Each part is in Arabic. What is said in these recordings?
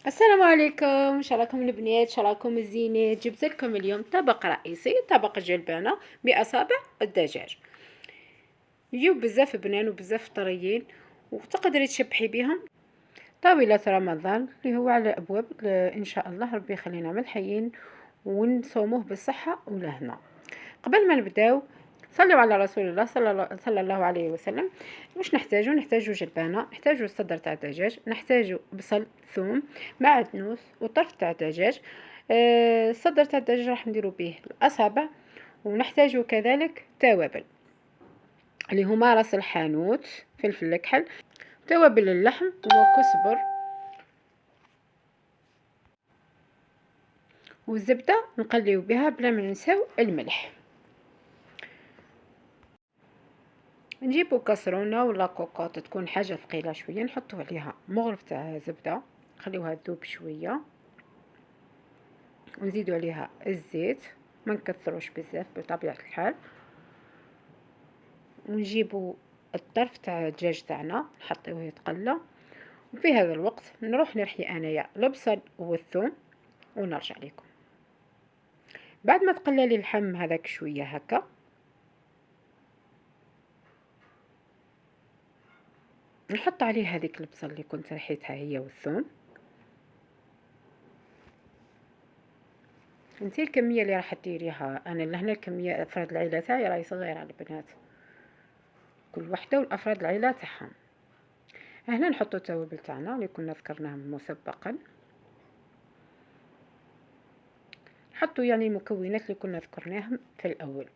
السلام عليكم، شراكم البنات، شراكم الزينات. جبت لكم اليوم طبق رئيسي، طبق جلبانة بأصابع الدجاج. يجيو بزاف بنان وبزاف طريين وتقدري تشبحي بهم طاولة رمضان اللي هو على أبواب. إن شاء الله ربي يخلينا ملحيين ونصوموه بالصحة والهنا. قبل ما نبداو صلوا على رسول الله صلى الله عليه وسلم. واش نحتاجو جلبانه، نحتاجو صدر تاع الدجاج، نحتاجو بصل، ثوم، معدنوس وطرف تاع الدجاج. الصدر تاع الدجاج راح نديرو به الاصابع. ونحتاجو كذلك توابل اللي هما راس الحانوت، فلفل الكحل، توابل اللحم وكزبر والزبده نقليو بها بلا ما ننساو الملح. نجيبو كسرونه ولا كوكوط تكون حاجه ثقيله شويه، نحطو عليها مغرف تاع زبده، نخليوها تذوب شويه، ونزيدو عليها الزيت، ما نكثروش بزاف بطبيعه الحال. ونجيبو الطرف تاع الدجاج تاعنا نحطيوه يتقلى، وفي هذا الوقت نروح نرحي انايا البصل والثوم ونرجع لكم. بعد ما تقلى لي اللحم هذاك شويه هكا، نحط عليه هذيك البصل اللي كنت رحيتها هي والثوم. انتي الكميه اللي راح ديريها، انا لهنا الكميه افراد العيله تاعي راهي صغيره على البنات، كل وحده والافراد العيله تاعها. هنا نحطو التوابل تاعنا اللي كنا ذكرناهم مسبقا، نحطو يعني المكونات اللي كنا ذكرناهم في الاول.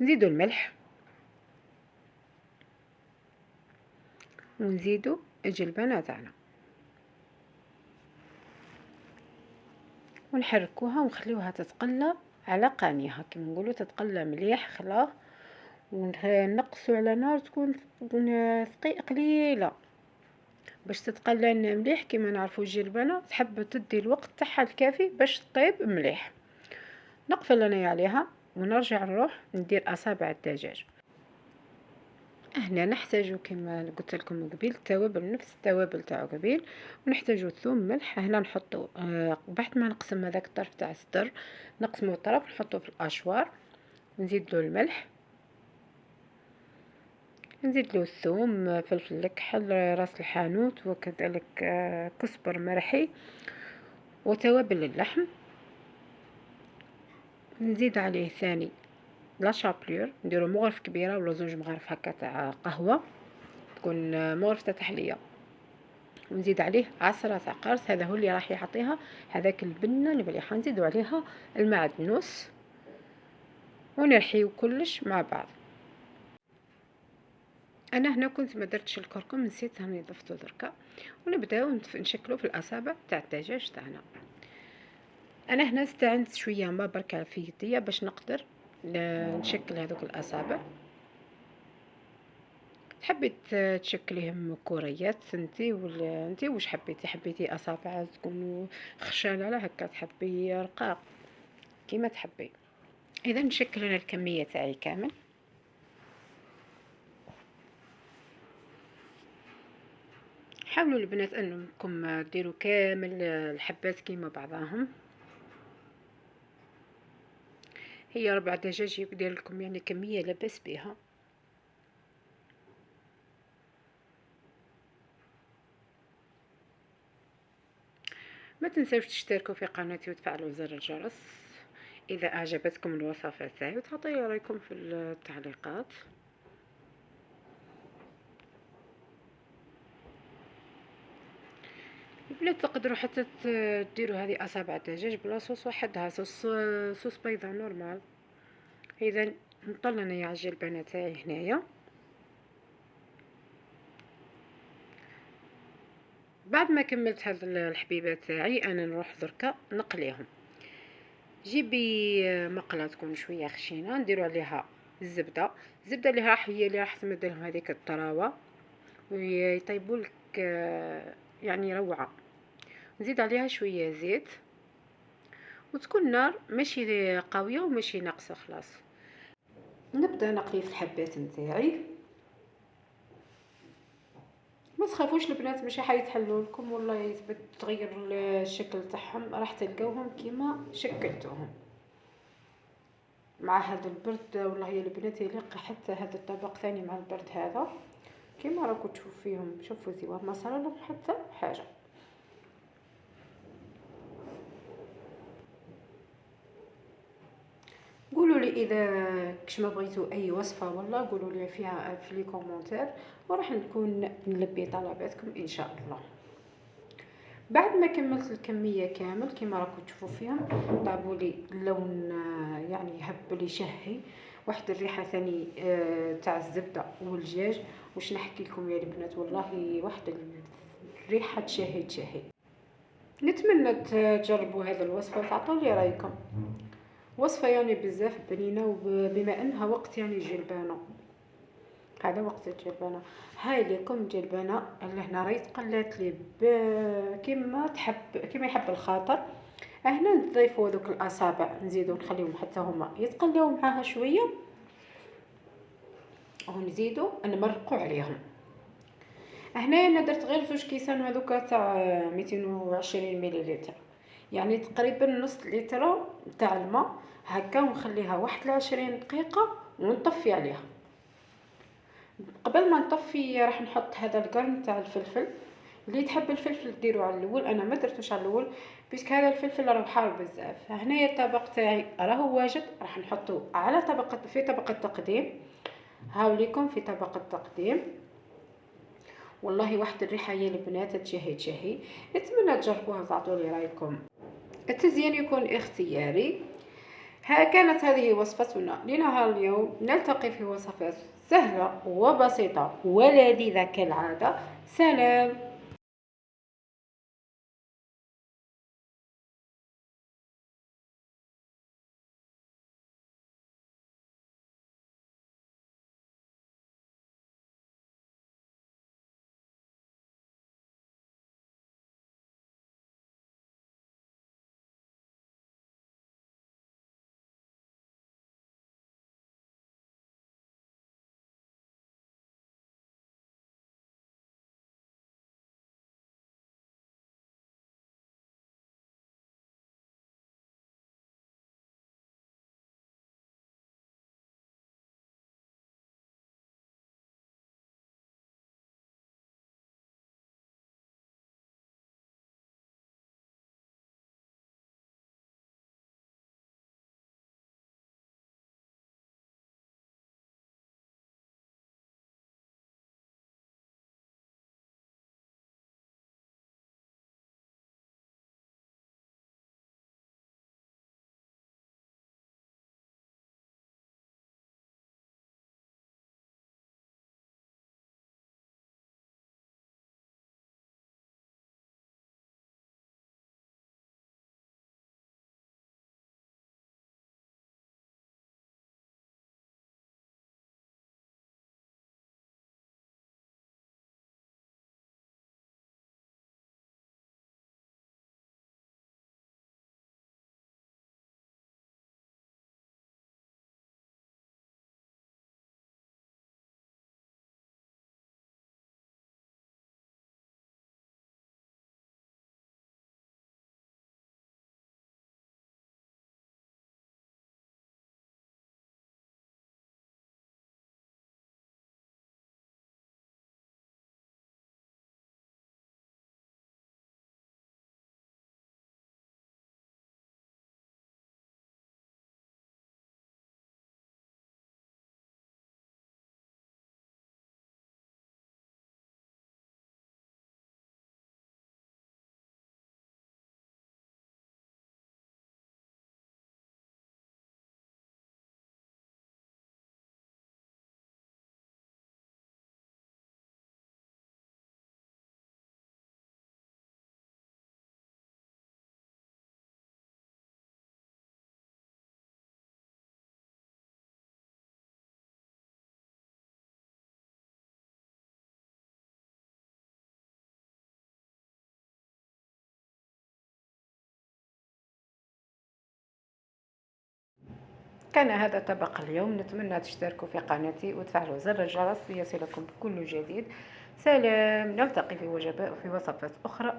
نزيدو الملح، ونزيدو الجلبانه تاعنا، ونحركوها ونخليوها تتقلى على قانيها كما نقولوا، تتقلى مليح خلاص. ونقصوا على نار تكون قليله باش تتقلى مليح. كما نعرفوا الجلبانه تحب تدي الوقت تاعها الكافي باش طيب مليح. نقفل انا عليها ونرجع نروح ندير اصابع الدجاج. هنا نحتاجو كما قلت لكم قبيل التوابل، نفس التوابل تاعو قبيل، ونحتاجو ثوم، ملح. هنا نحطو بعد ما نقسم هذاك الطرف تاع الصدر، نقسمو الطرف نحطو في الاشوار، نزيد له الملح، نزيد له الثوم، فلفل الكحل، راس الحانوت، وكذلك كزبر مرحي وتوابل اللحم. نزيد عليه ثاني لا شابلور، نديرو مغرف كبيره ولا زوج مغارف هكا تاع قهوه، تكون مغرف تاع تحليه. ونزيد عليه عصرة تاع قرص، هذا هو اللي راح يعطيها هذاك البنه اللي مليحه. نزيدو عليها المعدنوس ونرحيو كلش مع بعض. انا هنا كنت ما درتش الكركم، نسيت راني ضفتو دركا. ونبداو نشكلو في الاصابع تاع الدجاج تاعنا. انا هنا استعنت شويه ما بركه في يديا باش نقدر نشكل هذوك الاصابع. تحبي تشكليهم كوريات انتي، ولا انتي واش حبيتي اصابع تكون خشانه على هكا، تحبي رقاق كيما تحبي. اذا نشكل انا الكميه تاعي كامل. حاولوا البنات انكم ديروا كامل الحبات كيما بعضاهم. هي 4 دجاج يدير لكم يعني كميه لاباس بها. ما تنساوش تشتركوا في قناتي وتفعلوا زر الجرس اذا اعجبتكم الوصفات تاعي، وتعطيوا رايكم في التعليقات. بلا تقدروا حتى ديروا هذه اصابع الدجاج بلا صوص وحدها، صوص بيضه نورمال. اذا نطلع انايا على الجلبانه تاعي هنايا. بعد ما كملت هاد الحبيبات تاعي انا نروح دركا نقليهم. جيبي مقله تكون شويه خشينه، نديروا عليها الزبده اللي راح تمد لهم هذيك الطراوه ويطيبوا لك يعني روعه. نزيد عليها شويه زيت، وتكون النار ماشي قويه وماشي ناقصه خلاص. نبدا نقلي في الحبات نتاعي. ما تخافوش البنات ماشي حيتحلوا لكم والله يثبت تغير الشكل تاعهم، راح تلقاوهم كيما شكلتوهم. مع هذا البرد والله يا البنات يليق حتى هذا الطبق ثاني مع البرد هذا، كيما راكم تشوفوا فيهم. شوفوا زيوه ما صار لهم حتى حاجه. قولوا لي اذا كش ما بغيتوا اي وصفه والله قولوا لي فيها في لي كومونتير، وراح نكون نلبي طلباتكم ان شاء الله. بعد ما كملت الكميه كامل كما راكم تشوفوا فيهم، طابوا لي اللون يعني يهب لي شهي، واحد الريحه ثاني تاع الزبده والدجاج. واش نحكي لكم يا البنات والله واحد الريحه تشهي. نتمنى تجربوا هذه الوصفه وتعطوا لي رايكم. وصفه يعني بزاف بنينه، وبما انها وقت يعني الجلبانه، هذا وقت الجلبانه. هاي ليكم جلبانه اللي هنا راهي تقلات لي كيما تحب، كيما يحب الخاطر. هنا نضيفوا دوك الاصابع، نزيدو نخليهم حتى هما يتقلاو معاها شويه، ونزيدو نمرقوا عليهم. هنايا انا درت غير 2 كيسان هذوك تاع 220 مليلتر، يعني تقريبا نص لتر تاع الماء هكا، ونخليها 21 دقيقه ونطفي عليها. قبل ما نطفي راح نحط هذا القرن تاع الفلفل. اللي تحب الفلفل ديروا على الاول، انا ما درتوش على الاول باسكو هذا الفلفل راه حار بزاف. هنايا الطبق تاعي راهو واجد، راح نحطه على طبق في طبق التقديم. هاوليكم في طبق التقديم. والله واحد الريحه يا البنات تشهي. نتمنى تجربوها وتعطوا لي رايكم. التزيين يكون اختياري. كانت هذه وصفتنا لنهار اليوم. نلتقي في وصفات سهلة وبسيطة ولذيذة كالعادة. سلام. كان هذا طبق اليوم. نتمنى تشتركوا في قناتي وتفعلوا زر الجرس ليصلكم كل جديد. سلام، نلتقي في وصفات أخرى.